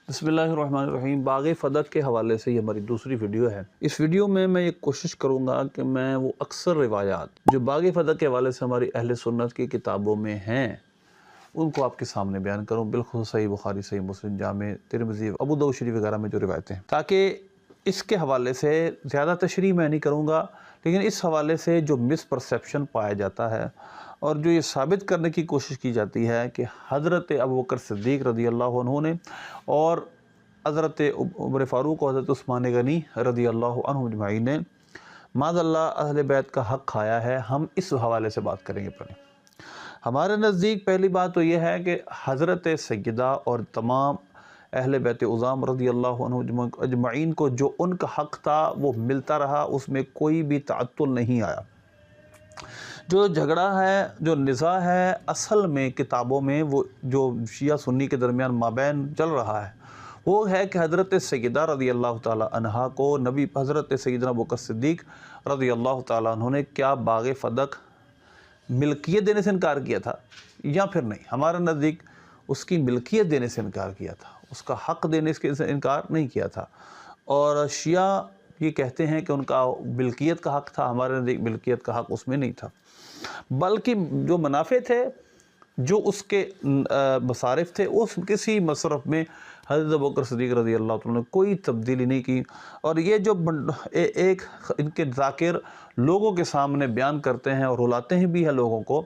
بسم اللہ الرحمن الرحیم۔ باغ فدق کے حوالے سے یہ ہماری دوسری ویڈیو ہے۔ اس ویڈیو میں یہ کوشش کروں گا کہ میں وہ اکثر روایات جو باغ فدق کے حوالے سے ہماری اہل سنت کی کتابوں میں ہیں ان کو آپ کے سامنے بیان کروں، بالخصوص صحیح بخاری، صحیح مسلم، جامع ترمذی، ابو داؤد شریف وغیرہ میں جو روایتیں ہیں، تاکہ اس کے حوالے سے زیادہ تشریح میں نہیں کروں گا، لیکن اس حوالے سے جو مس پرسیپشن پایا جاتا ہے اور جو یہ ثابت کرنے کی کوشش کی جاتی ہے کہ حضرت ابوبکر صدیق رضی اللہ عنہ نے اور حضرت عمر فاروق اور حضرت عثمان غنی رضی اللہ عنہ اجمعین نے معاذ اللہ اہل بیت کا حق کھایا ہے، ہم اس حوالے سے بات کریں گے۔ پہلے ہمارے نزدیک پہلی بات تو یہ ہے کہ حضرت سیدہ اور تمام اہل بیت عظام رضی اللہ عنہ اجمعین کو جو ان کا حق تھا وہ ملتا رہا، اس میں کوئی بھی تعطل نہیں آیا۔ جو جھگڑا ہے، جو نزاع ہے، اصل میں کتابوں میں وہ جو شیعہ سنی کے درمیان مابین چل رہا ہے وہ ہے کہ حضرت سیدہ رضی اللہ تعالی عنہا کو نبی حضرت سیدنا ابوبکر صدیق رضی اللہ تعالی عنہ نے کیا باغ فدق ملکیت دینے سے انکار کیا تھا یا پھر نہیں۔ ہمارے نزدیک اس کی ملکیت دینے سے انکار کیا تھا، اس کا حق دینے سے انکار نہیں کیا تھا، اور شیعہ یہ کہتے ہیں کہ ان کا ملکیت کا حق تھا، ہمارے نزدیک ملکیت کا حق اس میں نہیں تھا، بلکہ جو منافع تھے، جو اس کے مصارف تھے، اس کسی مصرف میں حضرت ابوبکر صدیق رضی اللہ عنہ نے کوئی تبدیلی نہیں کی۔ اور یہ جو ایک ان کے ذاکر لوگوں کے سامنے بیان کرتے ہیں اور رلاتے ہیں بھی ہیں لوگوں کو،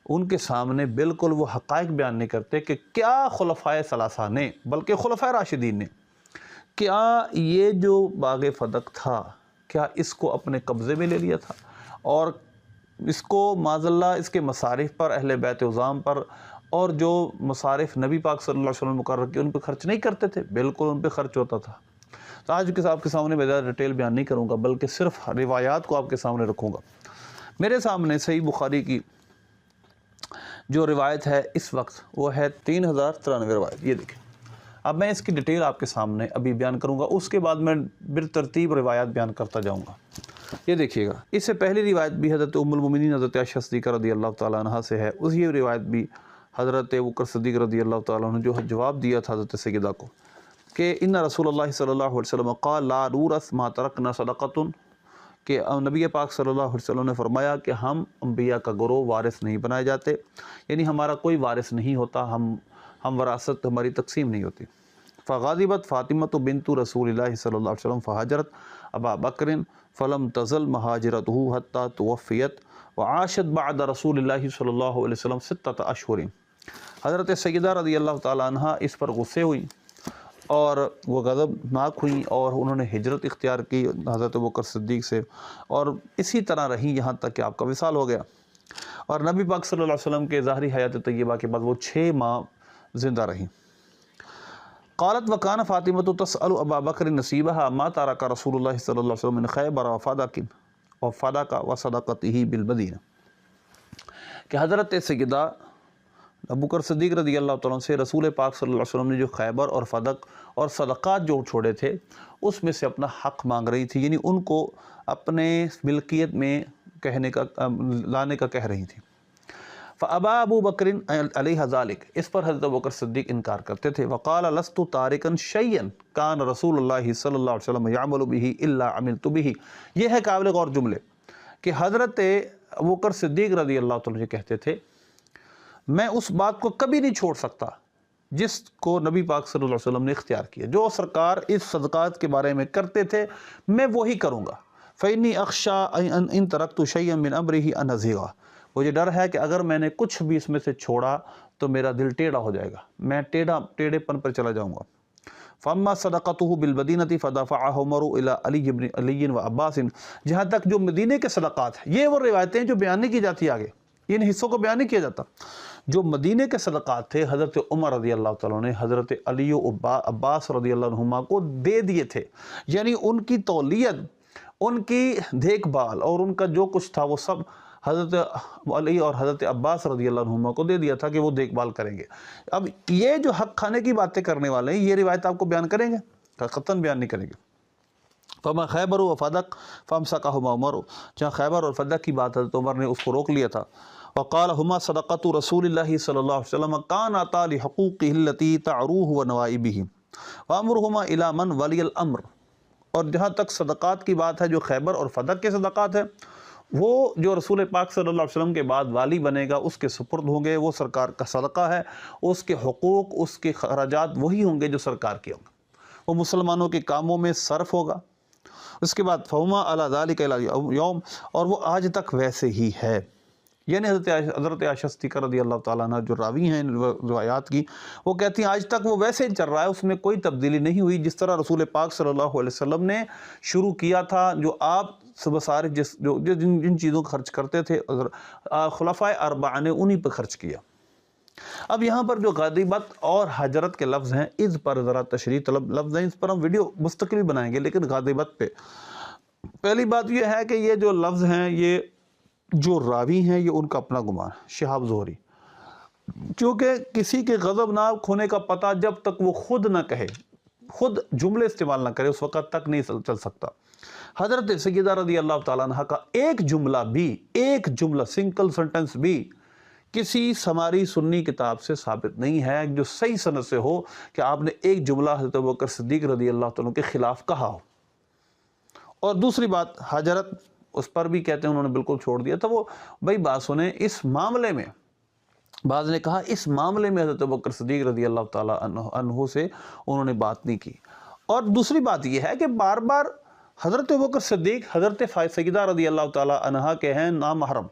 ان کے سامنے بالکل وہ حقائق بیان نہیں کرتے کہ کیا خلفائے ثلاثہ نے، بلکہ خلفائے راشدین نے، کیا یہ جو باغ فدق تھا کیا اس کو اپنے قبضے میں لے لیا تھا اور اس کو معاذ اللہ اس کے مصارف پر، اہل بیت عظام پر، اور جو مصارف نبی پاک صلی اللہ علیہ وسلم مقرر کیے ان پہ خرچ نہیں کرتے تھے؟ بالکل ان پہ خرچ ہوتا تھا۔ تو آج آپ کے سامنے میں زیادہ ڈیٹیل بیان نہیں کروں گا، بلکہ صرف روایات کو آپ کے سامنے رکھوں گا۔ میرے سامنے صحیح بخاری کی جو روایت ہے اس وقت وہ ہے 3093 روایت، یہ دیکھیں۔ اب میں اس کی ڈیٹیل آپ کے سامنے ابھی بیان کروں گا، اس کے بعد میں بالترتیب روایات بیان کرتا جاؤں گا۔ یہ دیکھیے گا، اس سے پہلی روایت بھی حضرت ام المومنین حضرت عائشہ صدیقہ رضی اللہ تعالیٰ عنہ سے ہے، اس یہ روایت بھی حضرت ابوبکر صدیق رضی اللہ تعالیٰ عنہ جو جواب دیا تھا حضرت سیدہ کو کہ ان رسول اللہ صلی اللہ علیہ وسلم قال لا نورث ما ترکنا صدقۃ، کہ نبی پاک صلی اللہ علیہ وسلم نے فرمایا کہ ہم انبیاء کا گروہ وارث نہیں بنائے جاتے، یعنی ہمارا کوئی وارث نہیں ہوتا، ہم وراثت ہماری تقسیم نہیں ہوتی۔ فغاضبت فاطمۃ بنت رسول اللہ صلی اللہ علیہ وسلم فہاجرت ابا بکر فلم تزل مہاجرتہ حتی توفیت وعاشت بعد رسول اللہ صلی اللہ علیہ وسلم 6 اشہر۔ حضرت سیدہ رضی اللہ تعالیٰ عنہ اس پر غصے ہوئی اور وہ غضبناک ہوئیں اور انہوں نے ہجرت اختیار کی حضرت ابوبکر صدیق سے، اور اسی طرح رہیں یہاں تک کہ آپ کا وصال ہو گیا، اور نبی پاک صلی اللہ علیہ وسلم کے ظاہری حیات طیبہ کے بعد وہ 6 ماہ زندہ رہیں۔ قالت وکان فاطمۃ تسأل ابا بکر نصیبہ ما ترک رسول اللہ صلی اللہ علیہ وسلم من خیبر وفدق وصدقتہ بالمدینہ، کہ حضرت سیدہ ابوبکر صدیق رضی اللہ تعالیٰ سے رسول پاک صلی اللہ علیہ وسلم نے جو خیبر اور فدق اور صدقات جو چھوڑے تھے اس میں سے اپنا حق مانگ رہی تھی، یعنی ان کو اپنے ملکیت میں لانے کا کہہ رہی تھی۔ فابا ابو بکر علیہ ذالک، اس پر حضرت ابوبکر صدیق انکار کرتے تھے۔ وقال لست تارکا شیئا کان رسول اللہ صلی اللہ علیہ وسلم یعمل به الا عملت به۔ یہ ہے قابل غور جملے کہ حضرت ابوبکر صدیق رضی اللہ تعالیٰ یہ کہتے تھے میں اس بات کو کبھی نہیں چھوڑ سکتا جس کو نبی پاک صلی اللہ علیہ وسلم نے اختیار کیا، جو سرکار اس صدقات کے بارے میں کرتے تھے میں وہی کروں گا۔ فإنی اخشى ان ترکت شیئا من امره ان ازیغ، مجھے ڈر ہے کہ اگر میں نے کچھ بھی اس میں سے چھوڑا تو میرا دل ٹیڑھا ہو جائے گا، میں ٹیڑھے پن پر چلا جاؤں گا۔ فاما صدقته بالمدینہ فدفعہ عمر الی ابن علی و عباس، جہاں تک جو مدینے کے صدقات ہیں، یہ وہ روایتیں جو بیان نہیں کی جاتی، آگے ان حصوں کو بیان نہیں کیا جاتا۔ جو مدینے کے صدقات تھے حضرت عمر رضی اللہ تعالیٰ نے حضرت علی و عباس رضی اللہ عنہما کو دے دیے تھے، یعنی ان کی تولیت، ان کی دیکھ بھال اور ان کا جو کچھ تھا وہ سب حضرت علی اور حضرت عباس رضی اللہ عنہما کو دے دیا تھا کہ وہ دیکھ بھال کریں گے۔ اب یہ جو حق کھانے کی باتیں کرنے والے ہیں یہ روایت آپ کو بیان کریں گے؟ قطعاً بیان نہیں کریں گے۔ فما خیبر و فدق فامسکہما عمر، جہاں خیبر اور فدق کی بات حضرت عمر نے اس کو روک لیا تھا۔ وقال ہما صدقۃ رسول اللہ صلی اللہ علیہ وسلم کانتا لحقوقہ التی تعروہ و نوائبہ، وَأَمْرُهُمَا إِلَى مَنْ وَلِيَ الْأَمْرِ، اور جہاں تک صدقات کی بات ہے، جو خیبر اور فتح کے صدقات ہیں، وہ جو رسول پاک صلی اللہ علیہ وسلم کے بعد والی بنے گا اس کے سپرد ہوں گے، وہ سرکار کا صدقہ ہے، اس کے حقوق، اس کے خراجات وہی ہوں گے جو سرکار کے ہوں گے، وہ مسلمانوں کے کاموں میں صرف ہوگا۔ اس کے بعد فَهُمَا عَلَى ذَلِكَ إِلَى الْيَوْمِ، اور وہ آج تک ویسے ہی ہے، یعنی حضرت عائشہ صدیقہ رضی اللہ تعالیٰ عنہ جو راوی ہیں ان روایات کی، وہ کہتی ہیں آج تک وہ ویسے ہی چل رہا ہے، اس میں کوئی تبدیلی نہیں ہوئی، جس طرح رسول پاک صلی اللہ علیہ وسلم نے شروع کیا تھا، جو آپ سارے جن چیزوں کو خرچ کرتے تھے خلفائے اربعہ نے انہی پہ خرچ کیا۔ اب یہاں پر جو غیبت اور حجرت کے لفظ ہیں، اس پر ذرا تشریح طلب لفظ ہیں، اس پر ہم ویڈیو مستقل بنائیں گے، لیکن غیبت پہ پہلی بات یہ ہے کہ یہ جو لفظ ہیں، یہ جو راوی ہیں، یہ ان کا اپنا گمان ہے، شہاب زہری، کیونکہ کسی کے غضبناک ہونے کا پتہ جب تک وہ خود نہ کہے، خود جملے استعمال نہ کرے، اس وقت تک نہیں چل سکتا۔ حضرت سیدہ رضی اللہ تعالیٰ عنہ کا ایک جملہ سنگل سنٹنس بھی کسی سماری سنی کتاب سے ثابت نہیں ہے جو صحیح سند سے ہو کہ آپ نے ایک جملہ حضرت ابوبکر صدیق رضی اللہ تعالیٰ کے خلاف کہا ہو۔ اور دوسری بات حجرت، اس پر بھی کہتے ہیں انہوں نے بالکل چھوڑ دیا تھا۔ وہ بھائی بات سنیں، اس معاملے میں بعض نے کہا اس معاملے میں حضرت ابوبکر صدیق رضی اللہ تعالیٰ عنہ سے انہوں نے بات نہیں کی۔ اور دوسری بات یہ ہے کہ بار بار حضرت ابوبکر صدیق حضرت سیدہ رضی اللہ تعالیٰ عنہ کے ہیں نامحرم،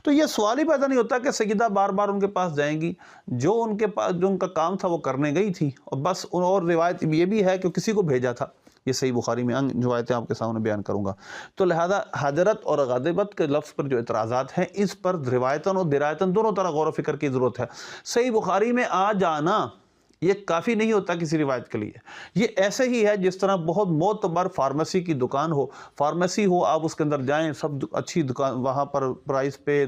تو یہ سوال ہی پیدا نہیں ہوتا کہ سیدہ بار بار ان کے پاس جائیں گی، جو ان کے پاس جو ان کا کام تھا وہ کرنے گئی تھی، اور بس۔ اور روایت یہ بھی ہے کہ کسی کو بھیجا تھا، یہ صحیح بخاری میں روایتیں آپ کے سامنے بیان کروں گا۔ تو لہذا حجرت اور غیبت کے لفظ پر جو اعتراضات ہیں، اس پر روایتاً اور درایتاً دونوں طرح غور و فکر کی ضرورت ہے۔ صحیح بخاری میں آ جانا یہ کافی نہیں ہوتا کسی روایت کے لیے، یہ ایسے ہی ہے جس طرح بہت معتبر فارمیسی کی دکان ہو، فارمیسی ہو، آپ اس کے اندر جائیں، سب اچھی دکان وہاں پر پرائز پہ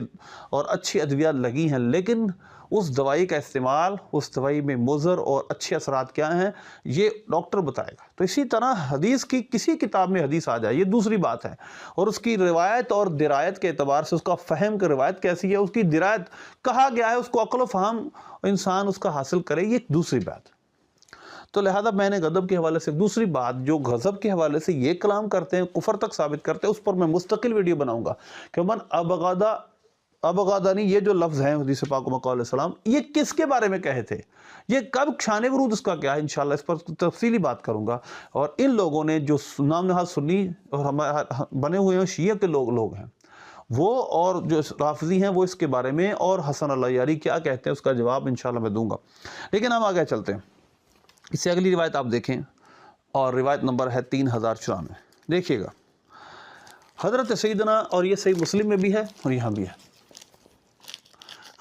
اور اچھی ادویات لگی ہیں، لیکن اس دوائی کا استعمال، اس دوائی میں مضر اور اچھے اثرات کیا ہیں، یہ ڈاکٹر بتائے گا۔ تو اسی طرح حدیث کی کسی کتاب میں حدیث آ جائے، یہ دوسری بات ہے، اور اس کی روایت اور درایت کے اعتبار سے اس کا فہم کہ روایت کیسی ہے، اس کی درایت کہا گیا ہے، اس کو عقل و فہم انسان اس کا حاصل کرے، یہ دوسری بات۔ تو لہذا میں نے غضب کے حوالے سے دوسری بات، جو غضب کے حوالے سے یہ کلام کرتے ہیں، کفر تک ثابت کرتے ہیں، اس پر میں مستقل ویڈیو بناؤں گا کہ من ابغادانی، یہ جو لفظ ہیں حدیث پاک میں علیہ السلام، یہ کس کے بارے میں کہے تھے، یہ کب شان ورود اس کا کیا ہے، انشاءاللہ اس پر تفصیلی بات کروں گا۔ اور ان لوگوں نے جو نام نہاد سنی اور بنے ہوئے ہیں شیعہ کے لوگ ہیں، وہ اور جو رافضی ہیں، وہ اس کے بارے میں اور حسن اللہ یاری کیا کہتے ہیں، اس کا جواب انشاءاللہ میں دوں گا۔ لیکن ہم آگے چلتے ہیں، اس سے اگلی روایت آپ دیکھیں، اور روایت نمبر ہے 3094۔ دیکھیے گا، حضرت سیدنا، اور یہ صحیح مسلم میں بھی ہے اور یہاں بھی ہے،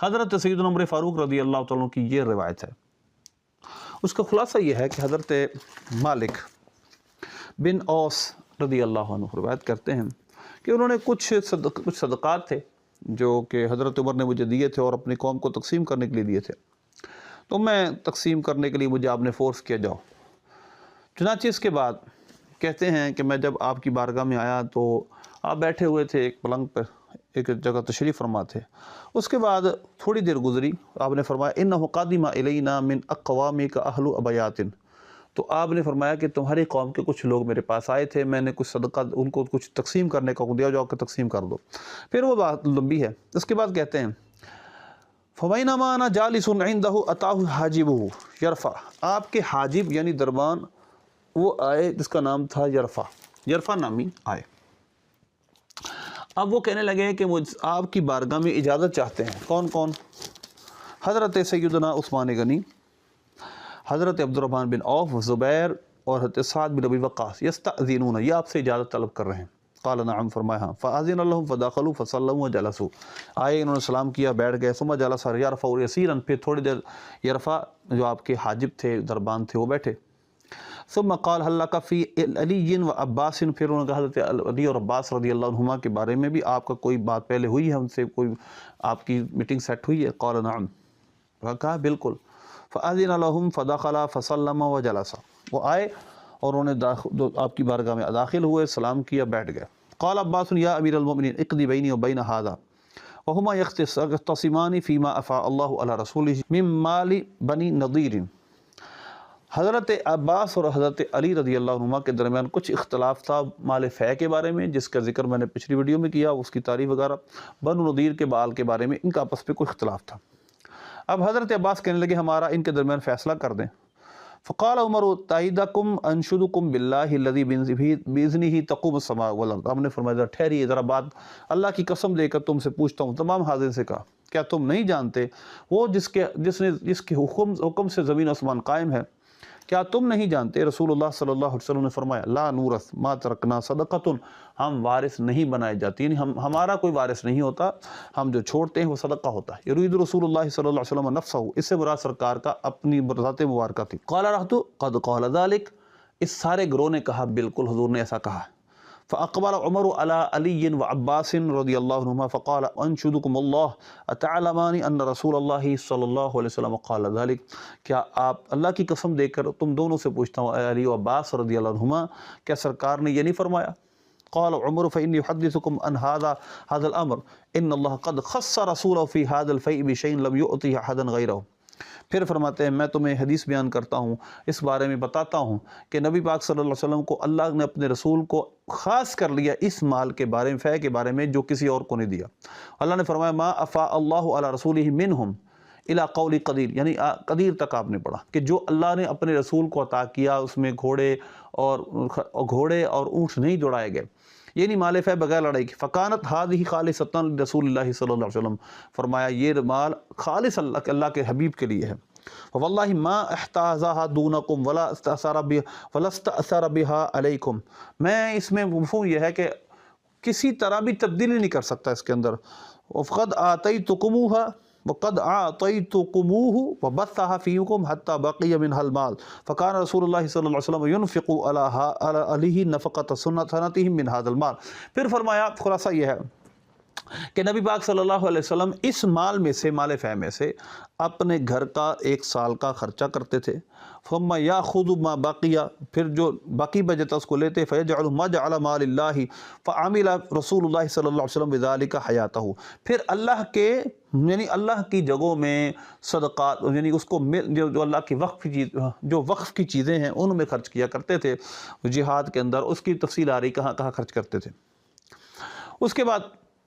حضرت سیدنا عمر فاروق رضی اللہ تعالیٰ کی یہ روایت ہے۔ اس کا خلاصہ یہ ہے کہ حضرت مالک بن اوس رضی اللہ عنہ روایت کرتے ہیں کہ انہوں نے کچھ صدقات تھے جو کہ حضرت عمر نے مجھے دیے تھے اور اپنی قوم کو تقسیم کرنے کے لیے دیے تھے، تو میں تقسیم کرنے کے لیے مجھے آپ نے فورس کیا، جاؤ۔ چنانچہ اس کے بعد کہتے ہیں کہ میں جب آپ کی بارگاہ میں آیا تو آپ بیٹھے ہوئے تھے ایک پلنگ پر، ایک جگہ تشریف فرما تھے۔ اس کے بعد تھوڑی دیر گزری، آپ نے فرمایا انہ قادم الینا من اقوامک اہل ابیات، تو آپ نے فرمایا کہ تمہاری قوم کے کچھ لوگ میرے پاس آئے تھے، میں نے کچھ صدقہ ان کو کچھ تقسیم کرنے کا دیا، جاؤ کہ تقسیم کر دو۔ پھر وہ بات لمبی ہے۔ اس کے بعد کہتے ہیں فَبَيْنَمَا أَنَا جَالِسٌ عِنْدَهُ أَتَاهُ حَاجِبُهُ یرفع، آپ کے حاجب یعنی دربان وہ آئے جس کا نام تھا یرفع نامی آئے۔ اب وہ کہنے لگے کہ آپ کی بارگاہ میں اجازت چاہتے ہیں۔ کون کون؟ حضرت سیدنا عثمان غنی، حضرت عبد الرحمن بن عوف، زبیر اور حضرت سعد بن ابی وقاص، یستأذنون، یہ آپ سے اجازت طلب کر رہے ہیں۔ قال نعم، فرمایا ہاں۔ فأذن لهم فدخلوا فسلموا وجلسوا، آئے انہوں نے سلام کیا، بیٹھ گئے۔ ثم جلس یرفع یسیرا، پھر تھوڑی دیر یرفع جو آپ کے حاجب تھے، دربان تھے، وہ بیٹھے۔ ثم قال هل لك في علی و عباس، پھر انہوں نے کہا حضرت علی اور عباس رضی اللہ عنہما کے بارے میں بھی آپ کا کوئی بات پہلے ہوئی ہے، ان سے کوئی آپ کی میٹنگ سیٹ ہوئی ہے؟ قال نعم، کہا بالکل۔ فأذن لهم فدخل فسلم وجلس، وہ آئے اور انہوں نے آپ کی بارگاہ میں داخل ہوئے، سلام کیا، بیٹھ گئے۔ قال عباس یا امیر المؤمنین اقضی بینی وبین هذا وهما يختصمان فيما افاء الله على رسوله من مال بني نضیر، حضرت عباس اور حضرت علی رضی اللہ عنہما کے درمیان کچھ اختلاف تھا مال فے کے بارے میں، جس کا ذکر میں نے پچھلی ویڈیو میں کیا، اس کی تعریف وغیرہ۔ بنو نضیر کے بال کے بارے میں ان کا آپس پہ کوئی اختلاف تھا۔ اب حضرت عباس کہنے لگے ہمارا ان کے درمیان فیصلہ کر دیں۔ فقال عمر تائیدکم انشدکم باللہ الذی باذنہ تقوم السماء والارض۔ ہم نے فرمایا ذرا ٹھہریے، ذرا بات اللہ کی قسم دے کر تم سے پوچھتا ہوں۔ تمام حاضرین سے کہا کیا تم نہیں جانتے وہ جس کے حکم سے زمین و آسمان قائم ہے، کیا تم نہیں جانتے؟ رسول اللہ صلی اللہ علیہ وسلم نے فرمایا لا نورث ما ترکنا صدقۃ، ہم وارث نہیں بنائے جاتے، یعنی ہمارا کوئی وارث نہیں ہوتا، ہم جو چھوڑتے ہیں وہ صدقہ ہوتا ہے۔ یرید رسول اللہ صلی اللہ علیہ وسلم نفسہ، اس سے مراد سرکار کا اپنی ذات مبارکہ تھی۔ قال رحت قد قال ذلك، اس سارے گروہ نے کہا بالکل حضور نے ایسا کہا۔ فاقبل عمر على علی وعباس رضی اللہ عنہما فقال انشدکم اللہ اتعلمان ان رسول اللہ صلی اللہ علیہ وسلم قال ذلك، کیا آپ اللہ کی قسم دے کر تم دونوں سے پوچھتا ہوں، علی و عباس رضی اللہ عنہما، کیا سرکار نے یہ نہیں فرمایا؟ قال عمر فإني يحدثكم عن هذا الأمر إن الله قد خص رسوله في هذا الفيء بشيء لم يؤته أحدا غيره۔ پھر فرماتے ہیں میں تمہیں حدیث بیان کرتا ہوں، اس بارے میں بتاتا ہوں کہ نبی پاک صلی اللہ علیہ وسلم کو اللہ نے اپنے رسول کو خاص کر لیا اس مال کے بارے میں، فے کے بارے میں، جو کسی اور کو نہیں دیا۔ اللہ نے فرمایا ما افاء اللہ علی رسولہ منہم الی قول قدیر، یعنی قدیر تک آپ نے پڑھا کہ جو اللہ نے اپنے رسول کو عطا کیا اس میں گھوڑے اور اونٹ نہیں دوڑائے گئے، یعنی مال فے بغیر لڑائی کی۔ فکانت ہذہ خالصۃ رسول اللہ صلی اللہ علیہ وسلم، فرمایا یہ مال خالص اللہ کے حبیب کے لیے ہے۔ واللہ ما احتازها دونکم ولا استأثر بها علیکم، میں اس میں مفہوم یہ ہے کہ کسی طرح بھی تبدیلی نہیں کر سکتا اس کے اندر۔ وقد اعطیتکموہ وبثها فیکم حتی بقی منها المال فکان رسول اللہ صلی اللہ علیہ وسلم ينفق علیہ نفقۃ سنتهم من هذا المال۔ پھر فرمایا خلاصہ یہ ہے کہ نبی پاک صلی اللہ علیہ وسلم اس مال میں سے، مال فے میں سے اپنے گھر کا ایک سال کا خرچہ کرتے تھے۔ ثم یاخذ ما بقی، پھر جو باقی بچتا اس کو لیتے، فیجعل ما جعل مال اللہ فعمل رسول اللہ صلی اللہ علیہ وسلم بذلک حیاتہ، پھر اللہ کے یعنی اللہ کی جگہوں میں صدقات، یعنی اس کو جو اللہ کی وقف کی چیزیں ہیں ان میں خرچ کیا کرتے تھے۔ جہاد کے اندر اس کی تفصیل آ رہی کہاں کہاں خرچ کرتے تھے۔ اس کے بعد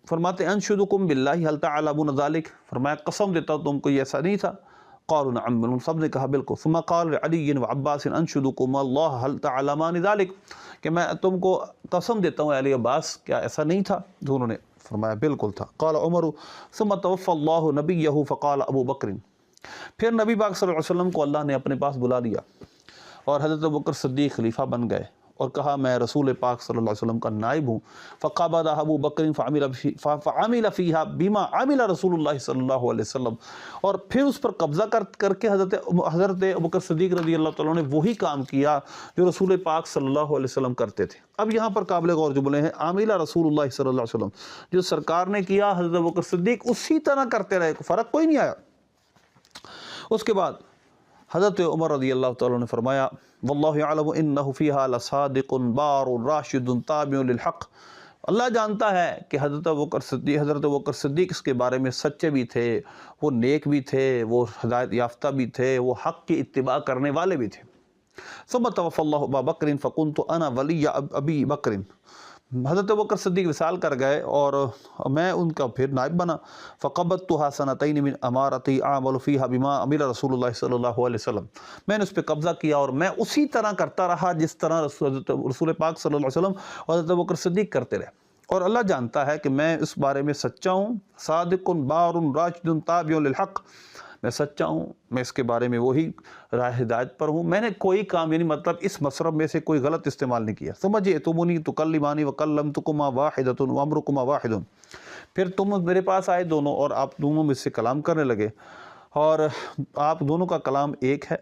فرماتے انشدکم باللہ هل تعلمون ذلك، فرمایا قسم دیتا ہوں تم کو یہ ایسا نہیں تھا۔ قالوا نعم، سب نے کہا بالکل۔ ثم قال علی وعباس انشدکم اللہ هل تعلمان ذلك، کہ میں تم کو قسم دیتا ہوں علی عباس کیا ایسا نہیں تھا؟ دونوں نے فرمایا بالکل تھا۔ قال عمر ثم توفى اللہ نبیہ فقال ابو بکر، پھر نبی پاک صلی اللہ علیہ وسلم کو اللہ نے اپنے پاس بلا لیا اور حضرت ابو بکر صدیق خلیفہ بن گئے اور کہا میں رسول پاک صلی اللہ علیہ وسلم کا نائب ہوں۔ فقبض ابو بکر فعمل فیہا بما عمل رسول اللہ صلی اللہ علیہ وسلم، اور پھر اس پر قبضہ کر کے حضرت ابو بکر صدیق رضی اللہ تعالیٰ نے وہی کام کیا جو رسول پاک صلی اللہ علیہ وسلم کرتے تھے۔ اب یہاں پر قابل غور جملے ہیں عمل رسول اللہ صلی اللہ علیہ وسلم، جو سرکار نے کیا حضرت ابو بکر صدیق اسی طرح کرتے رہے، فرق کوئی نہیں آیا۔ اس کے بعد حضرت عمر رضی اللہ تعالیٰ نے فرمایا واللہ یعلم انہ فیہا لصادق بار راشد تابع للحق، اللہ جانتا ہے کہ حضرت ابو بکر صدیق اس کے بارے میں سچے بھی تھے، وہ نیک بھی تھے، وہ ہدایت یافتہ بھی تھے، وہ حق کی اتباع کرنے والے بھی تھے۔ ثم توفى اللہ ابا بکر فکنت انا ولی ابی بکر، حضرت ابو بکر صدیق وصال کر گئے اور میں ان کا پھر نائب بنا۔ فقبضتها سنتین من امارتی اعمل فیہا بما عمل رسول اللہ صلی اللہ علیہ وسلم، میں نے اس پہ قبضہ کیا اور میں اسی طرح کرتا رہا جس طرح رسول پاک صلی اللہ علیہ وسلم اور حضرت ابو بکر صدیق کرتے رہے، اور اللہ جانتا ہے کہ میں اس بارے میں سچا ہوں، صادق بار راشد تابع للحق، میں سچا ہوں، میں اس کے بارے میں وہی راہ ہدایت پر ہوں، میں نے کوئی کام یعنی مطلب اس مصرف میں سے کوئی غلط استعمال نہیں کیا۔ ثم جئتمونی تکلمانی وکلمتکما واحدۃ وامرکما واحد، پھر تم میرے پاس آئے دونوں اور آپ دونوں مجھ سے کلام کرنے لگے، اور آپ دونوں کا کلام ایک ہے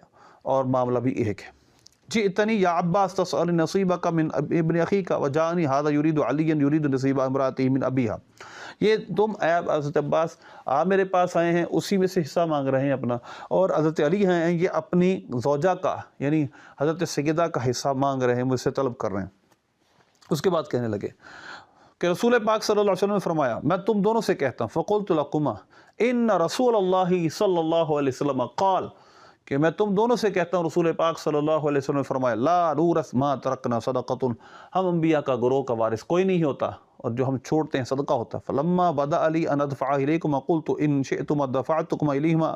اور معاملہ بھی ایک ہے۔ جئتنی یا عباس تسأل نصیبک من ابن اخیک وجاءنی ھذا یرید علی یرید نصیب امرأتہ من ابیہا، یہ تم اے حضرت عباس آپ میرے پاس آئے ہیں، اسی میں سے حصہ مانگ رہے ہیں اپنا، اور حضرت علی ہیں یہ اپنی زوجہ کا یعنی حضرت سیدہ کا حصہ مانگ رہے ہیں، مجھ سے طلب کر رہے ہیں۔ اس کے بعد کہنے لگے کہ رسول پاک صلی اللہ علیہ وسلم نے فرمایا میں تم دونوں سے کہتا ہوں فقلت لکما ان رسول اللہ صلی اللہ علیہ وسلم قال، کہ میں تم دونوں سے کہتا ہوں، رسول پاک صلی اللہ علیہ وسلم نے فرمایا لا نورث ما ترکنا صدقۃ، ہم انبیاء کا گروہ کا وارث کوئی نہیں ہوتا، اور جو ہم چھوڑتے ہیں صدقہ ہوتا۔ فلما بدا علی ان ادفع الیکم قلت ان شئتم دفعتکم الیہما،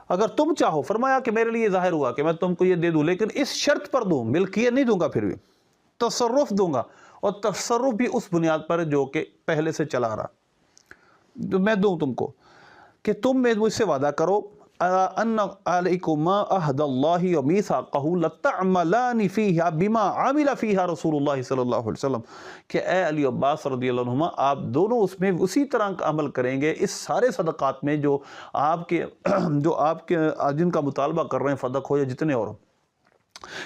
اگر تم چاہو، فرمایا کہ میرے لیے ظاہر ہوا کہ میں تم کو یہ دے دوں، لیکن اس شرط پر دوں، ملکیت نہیں دوں گا، پھر بھی تصرف دوں گا، اور تصرف بھی اس بنیاد پر جو کہ پہلے سے چلا رہا، تو میں دوں تم کو کہ تم مجھ سے وعدہ کرو ان علیکم ما عہد اللہ و میثاقہ لتعملان فیہا بما عمل فیہا رسول اللہ صلی اللہ علیہ وسلم، کہ اے علی عباس رضی اللہ عنہما، آپ دونوں اس میں اسی طرح کا عمل کریں گے، اس سارے صدقات میں جو آپ کے جن کا مطالبہ کر رہے ہیں، صدق ہو یا جتنے اور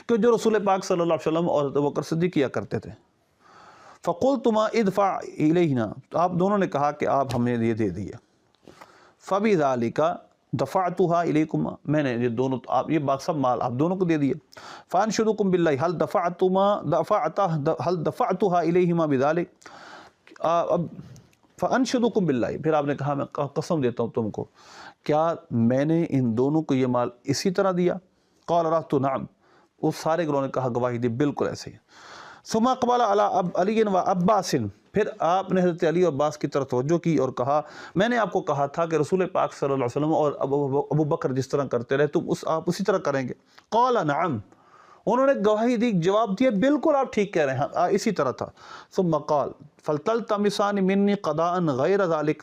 کہ جو رسول پاک صلی اللہ علیہ وسلم اور ابو بکر صدیق کیا کرتے تھے۔ فقلتما ادفع الیہنا، تو آپ دونوں نے کہا کہ آپ ہمیں یہ دے دیے۔ فبذالک دفعتها الیکما، میں نے یہ دونوں آپ یہ سب مال آپ دونوں کو دے دیے۔ فانشدکم باللہ هل دفعتها الیہما بذالک، اب فانشدکم باللہ، پھر آپ نے کہا میں قسم دیتا ہوں تم کو، کیا میں نے ان دونوں کو یہ مال اسی طرح دیا؟ قال رأت نعم، اس سارے گروہ نے کہا گواہی دی بالکل ایسے ہی۔ ثم اقبل علی و عباس، پھر آپ نے حضرت علی و عباس کی طرف توجہ کی اور کہا میں نے آپ کو کہا تھا کہ رسول پاک صلی اللہ علیہ وسلم اور ابو بکر جس طرح کرتے رہے تم آپ اسی طرح کریں گے؟ قال نعم، انہوں نے گواہی دی، جواب دیا بالکل آپ ٹھیک کہہ رہے ہیں، اسی طرح تھا۔ ثم قال فلتلتمسان منی قضاء غیر ذلك،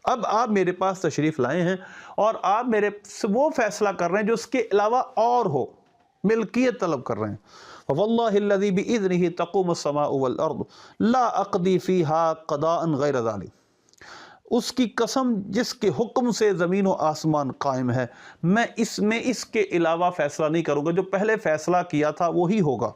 اب آپ میرے پاس تشریف لائے ہیں اور آپ میرے سے وہ فیصلہ کر رہے ہیں جو اس کے علاوہ اور ہو، ملکیت طلب کر رہے ہیں۔ واللہ الذی بإذنہ تقوم السماء والارض لا اقضی فیہا قضاء غیر ذلك، اس کی قسم جس کے حکم سے زمین و آسمان قائم ہے، میں اس کے علاوہ فیصلہ نہیں کروں گا، جو پہلے فیصلہ کیا تھا وہی ہوگا۔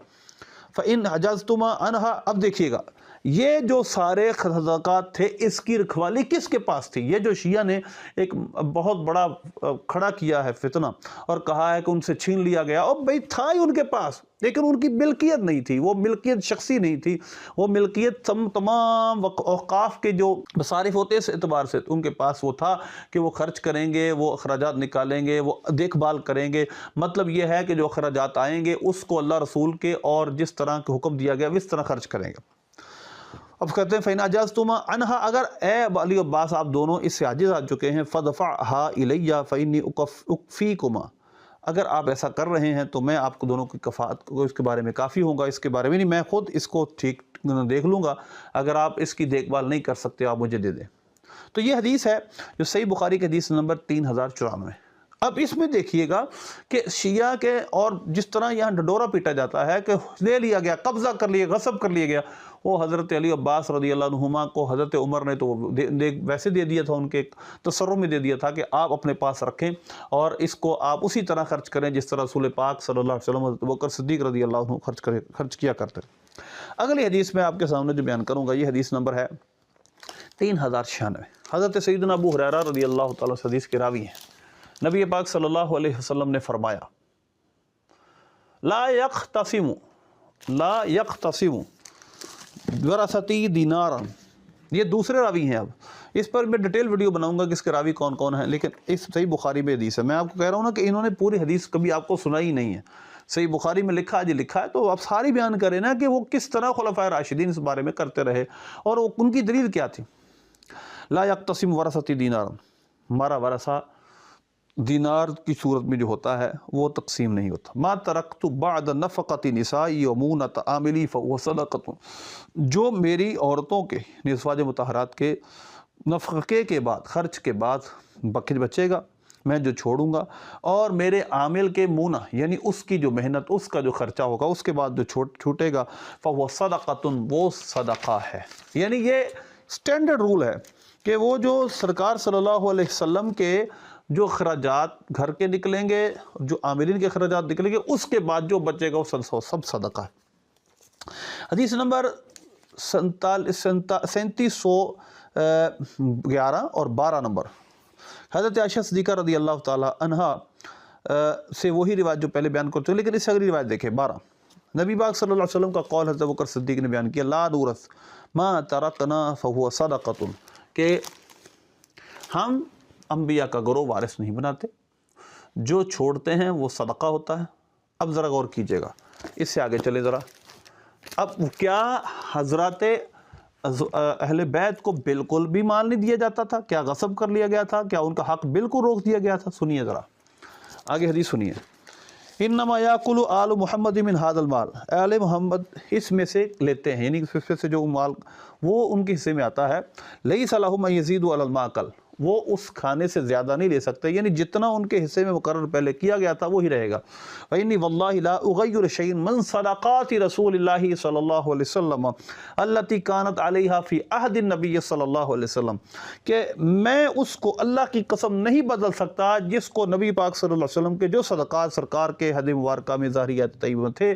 فَإِنْ عَجَزْتُمَا عَنْهَا، اب دیکھیے گا یہ جو سارے صدقات تھے اس کی رکھوالی کس کے پاس تھی؟ یہ جو شیعہ نے ایک بہت بڑا کھڑا کیا ہے فتنہ اور کہا ہے کہ ان سے چھین لیا گیا، اور بھئی تھا ہی ان کے پاس، لیکن ان کی ملکیت نہیں تھی، وہ ملکیت شخصی نہیں تھی، وہ ملکیت تمام اوقاف کے جو مصارف ہوتے ہیں اس اعتبار سے ان کے پاس وہ تھا کہ وہ خرچ کریں گے، وہ اخراجات نکالیں گے، وہ دیکھ بھال کریں گے، مطلب یہ ہے کہ جو اخراجات آئیں گے اس کو اللہ رسول کے اور جس طرح کے حکم دیا گیا اس طرح خرچ کریں گے۔ اب کہتے ہیں فَإِنْ عَجَزْتُمَا عَنْهَا، اگر اے علی عباس آپ دونوں اس سے عاجز آ چکے ہیں، فَدْفَعْهَا إِلَيَّ فَإِنِّي أُكْفِيكُمَا، اگر آپ ایسا کر رہے ہیں تو میں آپ کو دونوں کی کفایت کو اس کے بارے میں کافی ہوں گا، اس کے بارے میں نہیں، میں خود اس کو ٹھیک دیکھ لوں گا، اگر آپ اس کی دیکھ بھال نہیں کر سکتے آپ مجھے دے دیں۔ تو یہ حدیث ہے جو صحیح بخاری کی حدیث نمبر 3094۔ اب اس میں دیکھیے گا کہ شیعہ کے اور جس طرح یہاں ڈڈورا پیٹا جاتا ہے کہ لے لیا گیا، قبضہ کر لیا، غصب کر لیا گیا، وہ حضرت علی عباس رضی اللہ عنہما کو حضرت عمر نے تو ویسے دے دیا تھا، ان کے تصرف میں دے دیا تھا کہ آپ اپنے پاس رکھیں اور اس کو آپ اسی طرح خرچ کریں جس طرح رسول پاک صلی اللہ علیہ وسلم حضرت ابو بکر صدیق رضی اللہ عنہ خرچ کیا کرتے۔ اگلی حدیث میں آپ کے سامنے جو بیان کروں گا یہ حدیث نمبر ہے 3096۔ حضرت سیدنا ابو ہریرہ رضی اللہ تعالیٰ سے حدیث کے راوی ہیں، نبی پاک صلی اللہ علیہ وسلم نے فرمایا لا یقتسم ورثتی دینارا، یہ دوسرے راوی ہیں، اب اس پر میں ڈیٹیل ویڈیو بناؤں گا کہ اس کے راوی کون کون ہیں، لیکن اس صحیح بخاری میں حدیث ہے، میں آپ کو کہہ رہا ہوں نا کہ انہوں نے پوری حدیث کبھی آپ کو سنائی نہیں ہے، صحیح بخاری میں لکھا ہے تو آپ ساری بیان کریں نا کہ وہ کس طرح خلفائے راشدین اس بارے میں کرتے رہے اور ان کی دلیل کیا تھی۔ لا یقتسم ورثتی دینارا، ہمارا ورثہ دینار کی صورت میں جو ہوتا ہے وہ تقسیم نہیں ہوتا۔ ما ترکت بعد نفقت نسائی ومونت عاملی فهو صدقۃ، جو میری عورتوں کے ازواج مطہرات کے نفقے کے بعد، خرچ کے بعد بچے گا، میں جو چھوڑوں گا، اور میرے عامل کے مونہ یعنی اس کی جو محنت، اس کا جو خرچہ ہوگا، اس کے بعد جو چھوٹے گا، فهو صدقۃ، وہ صدقہ ہے۔ یعنی یہ سٹینڈرڈ رول ہے کہ وہ جو سرکار صلی اللہ علیہ وسلم کے جو اخراجات گھر کے نکلیں گے، جو عاملین کے اخراجات نکلیں گے، اس کے بعد جو بچے گا وہ سب صدقہ ہے۔ حدیث نمبر 3711 اور 12 نمبر، حضرت عائشہ صدیقہ رضی اللہ تعالی عنہا سے وہی روایت جو پہلے بیان کرتے ہیں، لیکن اس سے اگلی روایت دیکھیں 12۔ نبی پاک صلی اللہ علیہ وسلم کا قول حضرت ابوبکر صدیق نے بیان کیا، لا نورث ما ترکنا فهو صدقۃ، کہ ہم انبیاء کا گروہ وارث نہیں بناتے، جو چھوڑتے ہیں وہ صدقہ ہوتا ہے۔ اب ذرا غور کیجئے گا، اس سے آگے چلے ذرا۔ اب کیا حضرات اہل بیت کو بالکل بھی مال نہیں دیا جاتا تھا؟ کیا غصب کر لیا گیا تھا؟ کیا ان کا حق بالکل روک دیا گیا تھا؟ سنیے ذرا آگے حدیث سنیے۔ انما یاکل آل محمد من ھذا المال، آل محمد اس میں سے لیتے ہیں، یعنی اس میں سے جو مال وہ ان کے حصے میں آتا ہے۔ لیس لہم ان یزیدوا علی الماکل، وہ اس کھانے سے زیادہ نہیں لے سکتے، یعنی جتنا ان کے حصے میں مقرر پہلے کیا گیا تھا وہی رہے گا۔ وَإِنِّي وَاللَّهِ لَا أُغَيِّرُ شَيْئًا مِّن صَدَقَاتِ رَسُولِ اللَّهِ صلی اللہ علیہ وسلم الَّتِي كَانَتْ عَلَيْهَا فِي عَهْدِ النَّبِيِّ صلی اللہ علیہ وسلم، کہ میں اس کو اللہ کی قسم نہیں بدل سکتا جس کو نبی پاک صلی اللہ علیہ وسلم کے جو صدقات سرکار کے عہد مبارکہ میں ظاہریات طیبہ تھے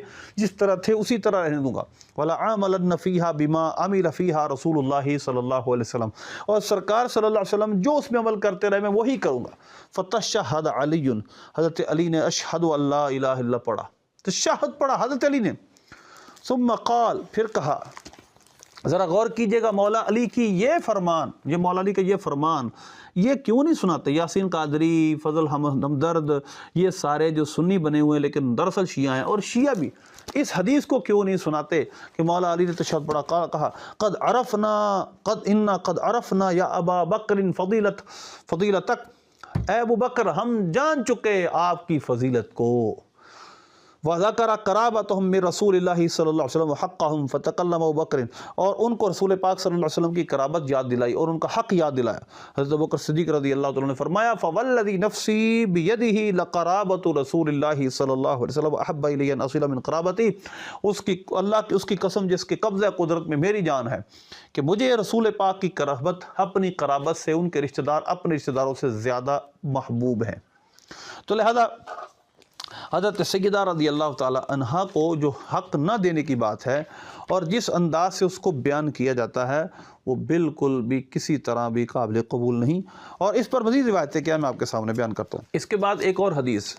جس طرح تھے اسی طرح رہنے دوں گا۔ وَلَعَامَلَنَّ فِيهَا بِمَا عَمِلَ فِيهَا رسول اللہ صلی اللہ علیہ وسلم، اور سرکار صلی اللہ علیہ وسلم جو اس میں عمل کرتے رہے میں وہی کروں گا۔ فتشہد علی، حضرت علی نے اشہد اللہ الہ الا پڑھا، تشہد پڑھا حضرت علی نے۔ ثم قال، پھر کہا، ذرا غور کیجئے گا مولا علی کی یہ فرمان، یہ مولا علی کا یہ فرمان یہ کیوں نہیں سناتے؟ یاسین قادری، فضل ہمدرد، یہ سارے جو سنی بنے ہوئے ہیں لیکن دراصل شیعہ ہیں، اور شیعہ بھی اس حدیث کو کیوں نہیں سناتے کہ مولا علی نے تشہد پڑھا، کہا قد عرفنا یا ابا بکر فضیلتک، اے ابو بکر ہم جان چکے آپ کی فضیلت کو۔ وَذَكَرَ قَرَابَتَهُم مِّن رَّسُولِ اللَّهِ صلی اللہ علیہ وسلم حَقَّهُم فَتَكَلَّمَ أَبُو بَكْرٍ، اور ان کو رسول پاک صلی اللہ علیہ وسلم کی قرابت یاد دلائی اور ان کا حق یاد دلایا۔ حضرت ابوبکر صدیق رضی اللہ تعالیٰ نے فرمایا فَوَالَّذِي نَفْسِي بِيَدِهِ لَقَرَابَةُ رَسُولِ اللَّهِ صلی اللہ علیہ وسلم أَحَبَّ إِلَيَّ أَنْ أَصِلَ مِنْ قَرَابَتِهِ، اس کی قسم جس کے قبضہ قدرت میں میری جان ہے کہ مجھے رسول پاک کی قرابت اپنی قرابت سے ان کے رشتہ دار اپنے رشتہ داروں سے زیادہ محبوب ہیں۔ تو لہذا حضرت سیدہ رضی اللہ تعالی عنہا کو جو حق نہ دینے کی بات ہے اور جس انداز سے اس کو بیان کیا جاتا ہے وہ بالکل بھی کسی طرح بھی قابل قبول نہیں، اور اس پر مزید روایتیں کیا میں آپ کے سامنے بیان کرتا ہوں۔ اس کے بعد ایک اور حدیث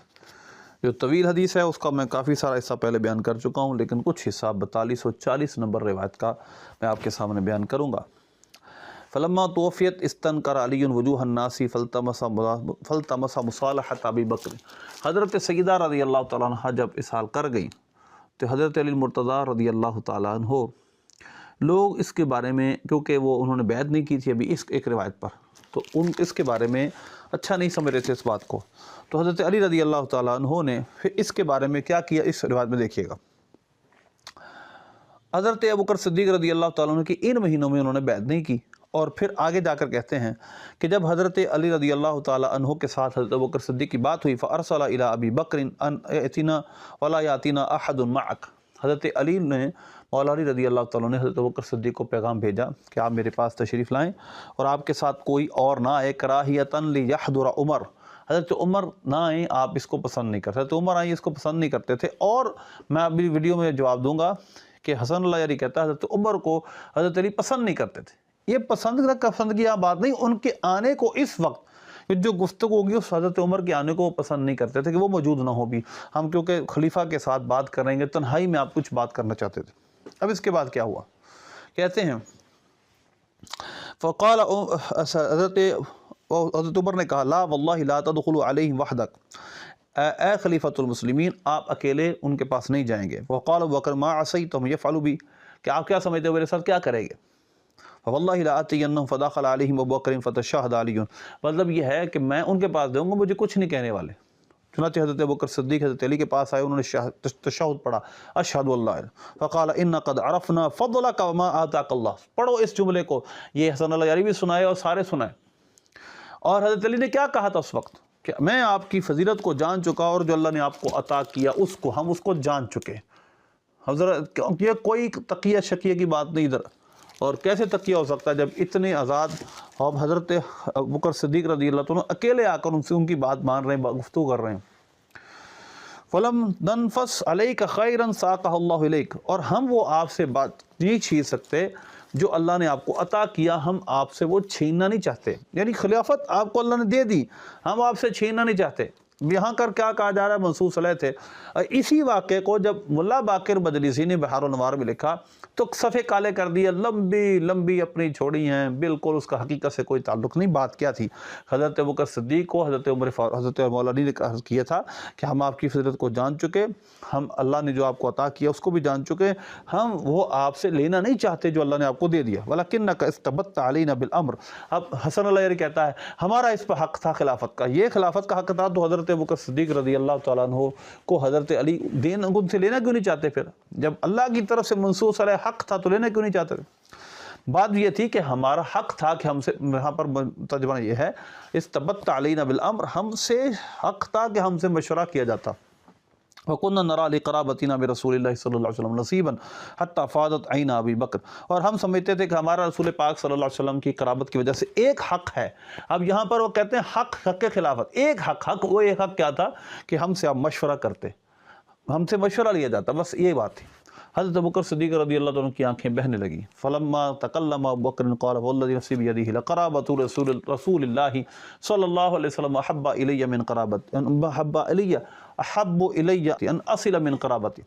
جو طویل حدیث ہے، اس کا میں کافی سارا حصہ پہلے بیان کر چکا ہوں، لیکن کچھ حصہ 4240 نمبر روایت کا میں آپ کے سامنے بیان کروں گا۔ فلما توفیت استنکر علی وجوہ الناس فلتمس مصالحۃ ابی بکر، حضرت سیدہ رضی اللہ تعالیٰ عنہ جب اسحال کر گئیں تو حضرت علی المرتضیٰ رضی اللہ تعالیٰ عنہ لوگ اس کے بارے میں، کیونکہ وہ انہوں نے بیعت نہیں کی تھی ابھی اس ایک روایت پر، تو اس کے بارے میں اچھا نہیں سمجھ رہے تھے اس بات کو، تو حضرت علی رضی اللہ تعالیٰ عنہ نے پھر اس کے بارے میں کیا کیا، اس روایت میں دیکھیے گا۔ حضرت ابوبکر صدیق رضی اللہ تعالیٰ عنہ کی ان مہینوں میں انہوں نے بیعت نہیں کی، اور پھر آگے جا کر کہتے ہیں کہ جب حضرت علی رضی اللہ تعالیٰ عنہ کے ساتھ حضرت ابوبکر صدیق کی بات ہوئی فَأَرْسَلَ إِلَىٰ أَبِي بَكْرٍ أَنْ يَأْتِنَا وَلَا يَأْتِنَا أَحَدٌ مَعَكَ، حضرت علی نے مولا علی رضی اللہ تعالیٰ نے حضرت ابوبکر صدیق کو پیغام بھیجا کہ آپ میرے پاس تشریف لائیں اور آپ کے ساتھ کوئی اور نہ آئے، کراہیۃً لِيَحْضُرَ عمر، حضرت عمر نہ آئیں، آپ اس کو پسند نہیں کرتے، حضرت عمر آئیں اس کو پسند نہیں کرتے تھے۔ اور میں ابھی ویڈیو میں جواب دوں گا کہ حسن اللہ یاری کہتا ہے حضرت عمر کو حضرت علی پسند نہیں کرتے تھے، یہ پسند کی بات نہیں، ان کے آنے کو اس وقت جو گفتگو ہوگی اس حضرت عمر کے آنے کو وہ پسند نہیں کرتے تھے کہ وہ موجود نہ ہو بھی، ہم کیونکہ خلیفہ کے ساتھ بات کر رہے ہیں، تنہائی میں آپ کچھ بات کرنا چاہتے تھے۔ اب اس کے بعد کیا ہوا، کہتے ہیں فقال حضرت عمر نے کہا لا واللہ لا تدخل علیہم وحدک، اے خلیفۃ المسلمین آپ اکیلے ان کے پاس نہیں جائیں گے۔ وقال ابو بکر ما عصیتم یفعل بی، کہ آپ کیا سمجھتے ہو میرے ساتھ کیا کریں گے؟ فواللہ لا آتینہم فدخل علیہم ابو بکر فتشہد علی، مطلب یہ ہے کہ میں ان کے پاس دوں گا، مجھے کچھ نہیں کہنے والے۔ چنانچہ حضرت ابوبکر صدیق حضرت علی کے پاس آئے، انہوں نے تشہد پڑھا اشہد اللہ، فقال ان قد عرفنا فضلک وما آتاک اللہ، پڑھو اس جملے کو، یہ حسن اللہ یاری بھی سنائے اور سارے سنائے۔ اور حضرت علی نے کیا کہا تھا اس وقت کہ میں آپ کی فضیلت کو جان چکا اور جو اللہ نے آپ کو عطا کیا اس کو ہم اس کو جان چکے۔ حضرت یہ کوئی تقیہ شکیہ کی بات نہیں ادھر، اور کیسے تقیہ ہو سکتا ہے جب اتنے آزاد اور حضرت ابوبکر صدیق رضی اللہ عنہ اکیلے آ کر ان سے ان کی بات مان رہے ہیں، گفتگو کر رہے ہیں۔ فَلَمْ نَنْفَسْ عَلَيْكَ خَيْرًا سَاقَهُ اللَّهُ إِلَيْكَ، اور ہم وہ آپ سے بات نہیں چھین سکتے جو اللہ نے آپ کو عطا کیا، ہم آپ سے وہ چھیننا نہیں چاہتے، یعنی خلافت آپ کو اللہ نے دے دی، ہم آپ سے چھیننا نہیں چاہتے، یہاں کر کیا کہا جا رہا ہے؟ منصوص علیہ تھے۔ اسی واقعے کو جب ملا باقر مجلسی نے بحار الانوار میں لکھا تو صفحے کالے کر دیے، لمبی لمبی اپنی چھوڑی ہیں، بالکل اس کا حقیقت سے کوئی تعلق نہیں۔ بات کیا تھی؟ حضرت ابوبکر صدیق کو حضرت عمر فاروق، حضرت مولا علی نے کیا تھا کہ ہم آپ کی فضیلت کو جان چکے، ہم اللہ نے جو آپ کو عطا کیا اس کو بھی جان چکے، ہم وہ آپ سے لینا نہیں چاہتے جو اللہ نے آپ کو دے دیا۔ وَلَكِنَّكَ اسْتَبَتَّ عَلَيْنَا بِالْأَمْرِ۔ اب حسن اللہ کہتا ہے ہمارا اس پہ حق تھا خلافت کا، یہ خلافت کا حق تھا تو حضرت ابوبکر صدیق رضی اللہ تعالیٰ عنہ کو حضرت علی ان سے لینا کیوں نہیں چاہتے؟ پھر جب اللہ کی طرف سے منصوص علیہ حق تھا تو لینا کیوں نہیں چاہتے؟ بات یہ تھی کہ ہمارا حق تھا کہ ہم سے، یہاں پر ترجمہ یہ ہے استبت علینا بالامر، ہم سے حق تھا کہ ہم سے مشورہ کیا جاتا۔ وَكُنَّا نَرَى لِقَرَابَتِنَا بِرَسُولِ اللَّهِ صلی اللہ علیہ وسلم نَصِيبًا حَتَّى فَاضَتْ عَيْنَ ابی بکر، اور ہم سمجھتے تھے کہ ہمارا رسول پاک صلی اللہ علیہ وسلم کی قرابت کی وجہ سے ایک حق ہے۔ اب یہاں پر وہ کہتے ہیں حق خلافت، ایک حق وہ ایک حق کیا تھا کہ ہم سے آپ مشورہ کرتے، ہم سے مشورہ لیا جاتا، بس یہ بات تھی۔ حضرت ابوبکر صدیق رضی اللہ عنہ کی آنکھیں بہنے لگیں۔ فلما تکلم ابو بکر قال والذی نفسی بیدہ لقرابۃ رسول اللہ صلی اللہ علیہ وسلم احب الی من قرابت احب الی ان اصل من قرابتی،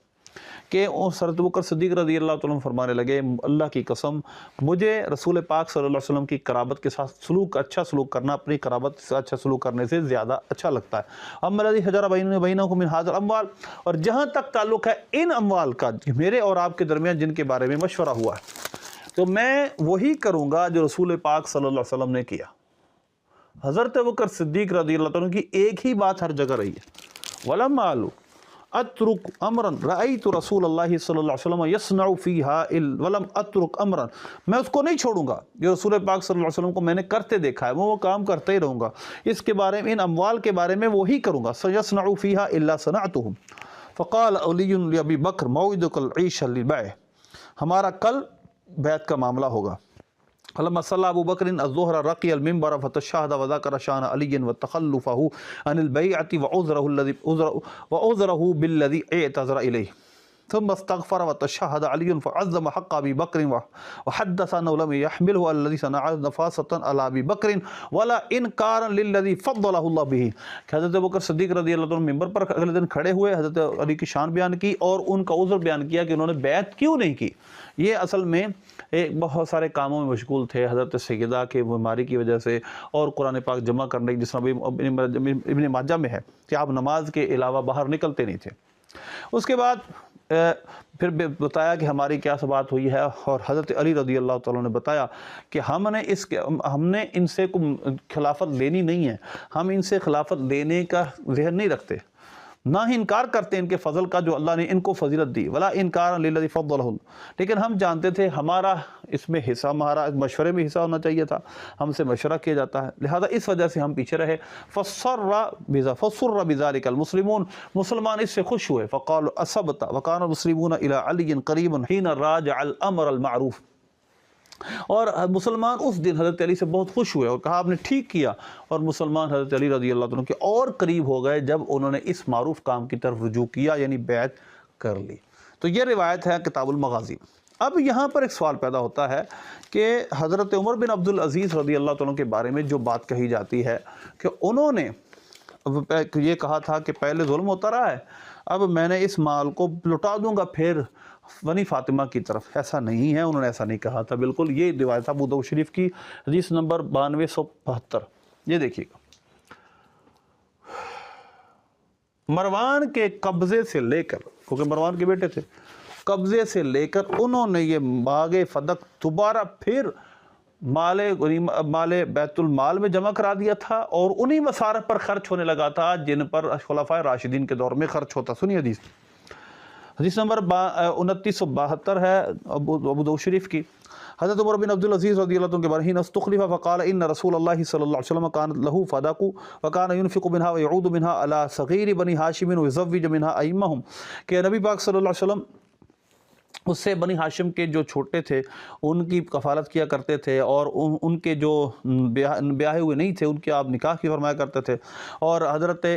کہ حضرت ابوبکر صدیق رضی اللہ عنہ فرمانے لگے اللہ کی قسم مجھے رسول پاک صلی اللہ علیہ وسلم کی قرابت کے ساتھ سلوک، اچھا سلوک کرنا، اپنی قرابت سے اچھا سلوک کرنے سے زیادہ اچھا لگتا ہے۔ اما الذی حجر بینی وبینکم من ھذا الاموال، اور جہاں تک تعلق ہے ان اموال کا میرے اور آپ کے درمیان جن کے بارے میں مشورہ ہوا ہے تو میں وہی کروں گا جو رسول پاک صلی اللہ علیہ وسلم نے کیا۔ حضرت ابوبکر صدیق رضی اللہ عنہ کی ایک ہی بات ہر جگہ رہی ہے، ولما اترک امرا رأیت رسول اللہ صلی اللہ علیہ وسلم یصنع فیہا ولم اترک امرا، میں اس کو نہیں چھوڑوں گا جو رسول پاک صلی اللہ علیہ وسلم کو میں نے کرتے دیکھا ہے، میں وہ کام کرتے ہی رہوں گا، اس کے بارے میں ان اموال کے بارے میں وہی کروں گا۔ سیصنع فیہا الا صنعتہم فقال علی لابی بکر موعدک العیش للبیع، ہمارا کل بیعت کا معاملہ ہوگا۔ فلما صلى ابو بکر الظہر رقی المنبر فتشہد وذکر شان علی وتخلفہ عن البیعۃ وعذرہ بالذی اعتذر الیہ ثم استغفر وتشہد علی فعظم حق ابی بکر وحدث انہ لم یحملہ الذی صنع نفاستہ علی ابی بکر ولا انکارا للذی فضلہ اللہ بہ، کہ حضرت ابوبکر صدیق رضی اللہ عنہ ممبر پر اگلے دن کھڑے ہوئے، حضرت علی کی شان بیان کی اور ان کا عذر بیان کیا کہ انہوں نے بیعت کیوں نہیں کی۔ یہ اصل میں بہت سارے کاموں میں مشغول تھے، حضرت سیدہ کے بیماری کی وجہ سے اور قرآن پاک جمع کرنے کی، جس طرح ابن ماجہ میں ہے کہ آپ نماز کے علاوہ باہر نکلتے نہیں تھے۔ اس کے بعد پھر بتایا کہ ہماری کیا بات ہوئی ہے، اور حضرت علی رضی اللہ تعالیٰ نے بتایا کہ ہم نے ان سے خلافت لینی نہیں ہے، ہم ان سے خلافت لینے کا ذہن نہیں رکھتے، نہ ہی انکار کرتے ان کے فضل کا جو اللہ نے ان کو فضیلت دی، ولا انکار للذی فضلہ، لیکن ہم جانتے تھے ہمارا اس میں حصہ، ہمارا مشورے میں حصہ ہونا چاہیے تھا، ہم سے مشورہ کیا جاتا ہے، لہذا اس وجہ سے ہم پیچھے رہے۔ فسر بذلک المسلمون، مسلمان اس سے خوش ہوئے، فقالوا اصبت وکان المسلمون الی علی قریبا حین راجع الامر المعروف، اور مسلمان اس دن حضرت علی سے بہت خوش ہوئے اور کہا آپ نے ٹھیک کیا، اور مسلمان حضرت علی رضی اللہ عنہ کے اور قریب ہو گئے جب انہوں نے اس معروف کام کی طرف رجوع کیا، یعنی بیعت کر لی۔ تو یہ روایت ہے کتاب المغازی۔ اب یہاں پر ایک سوال پیدا ہوتا ہے کہ حضرت عمر بن عبدالعزیز رضی اللہ عنہ کے بارے میں جو بات کہی جاتی ہے کہ انہوں نے یہ کہا تھا کہ پہلے ظلم ہوتا رہا ہے، اب میں نے اس مال کو لٹا دوں گا پھر بنی فاطمہ کی طرف، ایسا نہیں ہے، انہوں نے ایسا نہیں کہا تھا بالکل۔ یہ روایت ابو داؤد شریف کی حدیث نمبر 9272، یہ دیکھیے گا، مروان کے قبضے سے لے کر، کیونکہ مروان کے بیٹے تھے، قبضے سے لے کر انہوں نے یہ باغ فدق دوبارہ پھر مال بیت المال میں جمع کرا دیا تھا، اور انہی مصارف پر خرچ ہونے لگا تھا جن پر خلفائے راشدین کے دور میں خرچ ہوتا۔ سنیے حدیث، حدیث نمبر 2972 ہے ابو داؤد شریف کی۔ حضرت عمر بن عبدالعزیز رضی اللہ عنہ کے بارے استخلف فقال ان رسول اللہ صلی اللہ علیہ وسلم كان له فدق وكان ينفق منها ويعود منها على صغير بني هاشم ويزوج منها ائمهم، کہ نبی پاک صلی اللہ علیہ وسلم اس سے بنی ہاشم کے جو چھوٹے تھے ان کی کفالت کیا کرتے تھے، اور ان کے جو بیاہے ہوئے نہیں تھے ان کے آپ نکاح کی فرمایا کرتے تھے۔ اور حضرت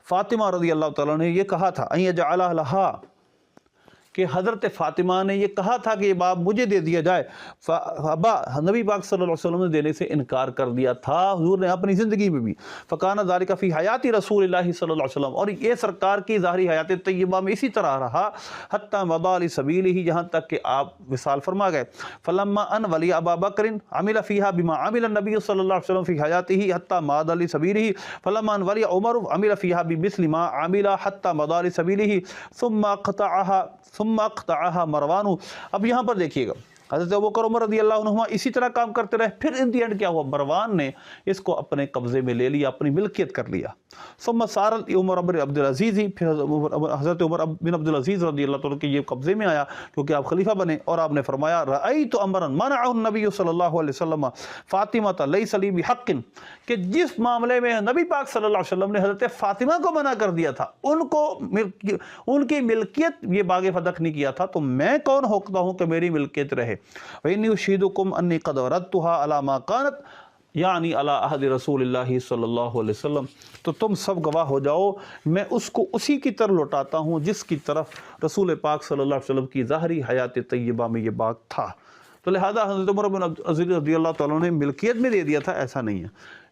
فاطمہ رضی اللہ تعالیٰ نے یہ کہا تھا ان یجعلها لها، کہ حضرت فاطمہ نے یہ کہا تھا کہ یہ باب مجھے دے دیا جائے، ابا نبی پاک صلی اللہ علیہ وسلم نے دینے سے انکار کر دیا تھا حضور نے اپنی زندگی میں بھی۔ فکانہ ذالک فی حیات رسول اللہ صلی اللہ علیہ وسلم، اور یہ سرکار کی ظاہری حیات طیبہ میں اسی طرح رہا حتی مضى لسبیلہ، یہاں تک کہ آپ وصال فرما گئے۔ فلما ان ولی ابا بکر عمل فیہا بما عمل النبی صلی اللہ علیہ وسلم فی حیاتہ حتی مضى لسبیلہ، فلما ان ولی عمر عمل فیہا بمثل ما عمل حتی مضى لسبیلہ ثم اقطعها مروان۔ اب یہاں پر دیکھیے گا حضرت ابوبکر عمر رضی اللہ عنہما اسی طرح کام کرتے رہے، پھر ان دی اینڈ کیا ہوا، مروان نے اس کو اپنے قبضے میں لے لیا، اپنی ملکیت کر لیا۔ ثم صار عمر بن عبد العزیز، پھر حضرت عمر بن عبد العزیز رضی اللہ تعالیٰ کے یہ قبضے میں آیا کیونکہ آپ خلیفہ بنے، اور آپ نے فرمایا رأیت امرا منعه النبی صلی اللہ علیہ وسلم فاطمہ لیس لی بحق، کہ جس معاملے میں نبی پاک صلی اللہ علیہ وسلم نے حضرت فاطمہ کو منع کر دیا تھا، ان کی ملکیت یہ باغ فدق نہیں کیا تھا، تو میں کون ہوتا ہوں کہ میری ملکیت رہے۔ وَإِنِّي أُشْهِدُكُمْ أَنِّي قَدْ وَرَدتُّهَا عَلَى مَا كَانَتْ، یعنی علی عہد رسول اللہ صلی اللہ علیہ وسلم، تو تم سب گواہ ہو جاؤ میں اس کو اسی کی طرح لوٹاتا ہوں جس کی طرف رسول پاک صلی اللہ علیہ وسلم کی ظاہری حیات طیبہ میں یہ باغ تھا۔ تو لہذا حضرت عمر بن عبد العزیز رضی اللہ تعالیٰ نے ملکیت میں دے دیا تھا، ایسا نہیں ہے۔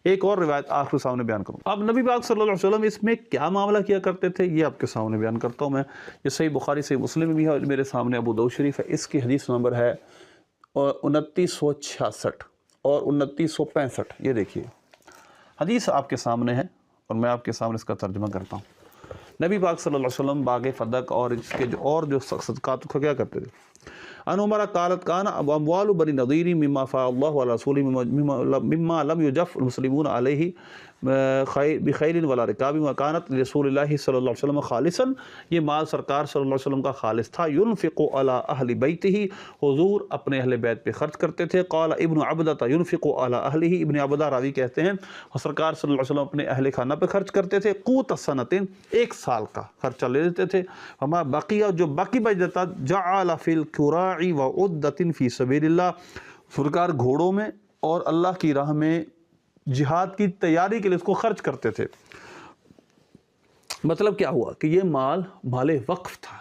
ایک اور روایت آپ کے سامنے بیان کروں۔ اب نبی پاک صلی اللہ علیہ وسلم اس میں کیا معاملہ کیا کرتے تھے یہ آپ کے سامنے بیان کرتا ہوں میں۔ یہ صحیح بخاری صحیح مسلم میں بھی ہے، اور میرے سامنے ابو داؤد شریف ہے، اس کی حدیث نمبر ہے 2966 اور 2965۔ یہ دیکھیے حدیث آپ کے سامنے ہے اور میں آپ کے سامنے اس کا ترجمہ کرتا ہوں۔ نبی پاک صلی اللہ علیہ وسلم باغ فدق اور اس کے جو صدقات کو کیا کرتے تھے۔ ان عمر قالت کان اموال بنی نضیر مما فاء اللہ علی رسولہ مما لم یجف المسلمون علیہ بخیل ولا رکاب وکانت رسول اللہ صلی اللہ علیہ وسلم خالصا، یہ مال سرکار صلی اللہ علیہ وسلم کا خالص تھا۔ ینفق علی اہل بیتہ، حضور اپنے اہل بیت پہ خرچ کرتے تھے۔ قال ابن عبدہ ینفق علی اہلہ، ابن عبدہ راوی کہتے ہیں سرکار صلی اللہ علیہ وسلم اپنے اہل خانہ پہ خرچ کرتے تھے۔ قوت السنۃ، ایک سال کا خرچہ لے لیتے تھے۔ وما بقیہ، جو باقی بچ جاتا، جعل فی الکراع وعدۃ فی سبیل اللہ، سرکار گھوڑوں میں اور اللہ کی راہ میں جہاد کی تیاری کے لیے اس کو خرچ کرتے تھے۔ مطلب کیا ہوا کہ یہ مال وقف تھا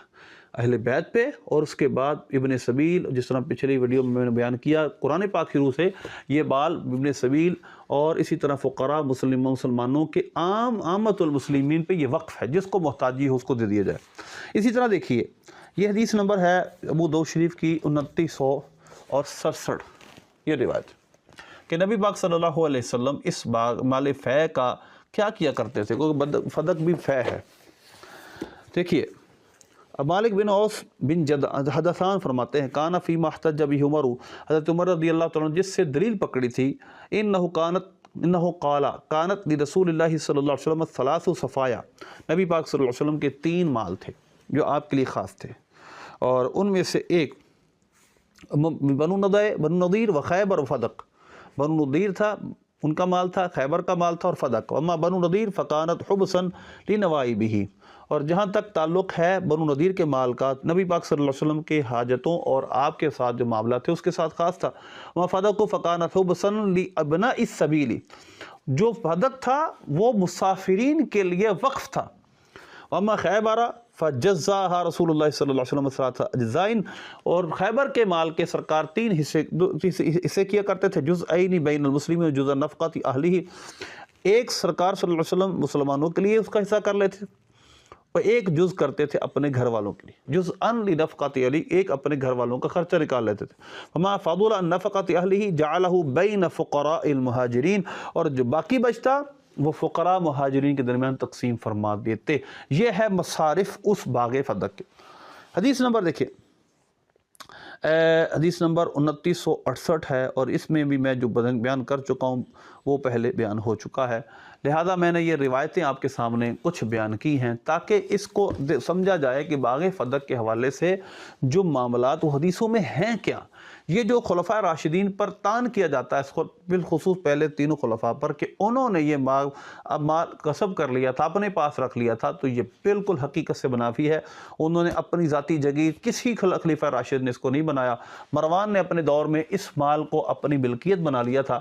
اہل بیت پہ، اور اس کے بعد ابن سبیل، جس طرح پچھلی ویڈیو میں نے بیان کیا قرآن پاک کی روح سے، یہ مال ابن سبیل اور اسی طرح فقراء مسلمانوں کے عامت المسلمین پہ یہ وقف ہے، جس کو محتاجی ہو اس کو دے دیا جائے۔ اسی طرح دیکھیے یہ حدیث نمبر ہے ابو داؤد شریف کی 2967، یہ روایت کہ نبی پاک صلی اللہ علیہ وسلم اس مال فے کا کیا کرتے تھے، کیونکہ فدق بھی فے ہے۔ دیکھیے مالک بن اوس بن حدثان فرماتے ہیں کانا فیما احتج بہ عمر، حضرت عمر رضی اللہ تعالیٰ عنہ جس سے دلیل پکڑی تھی، انہو قال کانت لرسول اللہ صلی اللہ علیہ وسلم 3 صفایا، نبی پاک صلی اللہ علیہ وسلم کے 3 مال تھے جو آپ کے لیے خاص تھے، اور ان میں سے ایک بنو نضیر و خیبر و فدق، بنو نضیر تھا ان کا مال تھا، خیبر کا مال تھا، اور فدق۔ اما بنو نضیر فکانت حبسا لنوائبہ، اور جہاں تک تعلق ہے بنو نضیر کے مال کا، نبی پاک صلی اللہ علیہ وسلم کے حاجتوں اور آپ کے ساتھ جو معاملہ تھے اس کے ساتھ خاص تھا۔ وما فدق فکانت حبسا لابناء السبیل، جو فدق تھا وہ مسافرین کے لیے وقف تھا۔ وما خیبر فجزاها رسول اللہ صلی اللہ علیہ وسلم 3 اجزاء، اور خیبر کے مال کے سرکار 3 حصے کیا کرتے تھے، جزءین بین المسلمین جزء نفقۃ اہلہ، ایک سرکار صلی اللہ علیہ وسلم مسلمانوں کے لیے اس کا حصہ کر لیتے اور ایک جز کرتے تھے اپنے گھر والوں کے لیے، جزءاً لنفقۃ اہلہ، ایک اپنے گھر والوں کا خرچہ نکال لیتے تھے۔ وما فضل عن نفقۃ اہلہ جعلہ بین فقراء المہاجرین، اور جو باقی بچتا وہ فقراء مہاجرین کے درمیان تقسیم فرما دیتے۔ یہ ہے مصارف اس باغ فدق کے۔ حدیث نمبر دیکھیں، حدیث نمبر 2968 ہے، اور اس میں بھی میں جو بیان کر چکا ہوں وہ پہلے بیان ہو چکا ہے، لہذا میں نے یہ روایتیں آپ کے سامنے کچھ بیان کی ہیں تاکہ اس کو سمجھا جائے کہ باغ فدق کے حوالے سے جو معاملات وہ حدیثوں میں ہیں کیا۔ یہ جو خلفاء راشدین پر تان کیا جاتا ہے، بالخصوص پہلے 3 خلفاء پر، کہ انہوں نے یہ مال کسب کر لیا تھا، اپنے پاس رکھ لیا تھا، تو یہ بالکل حقیقت سے منافی ہے۔ انہوں نے اپنی ذاتی جگہ کسی خلیفہ راشد نے اس کو نہیں بنایا۔ مروان نے اپنے دور میں اس مال کو اپنی ملکیت بنا لیا تھا،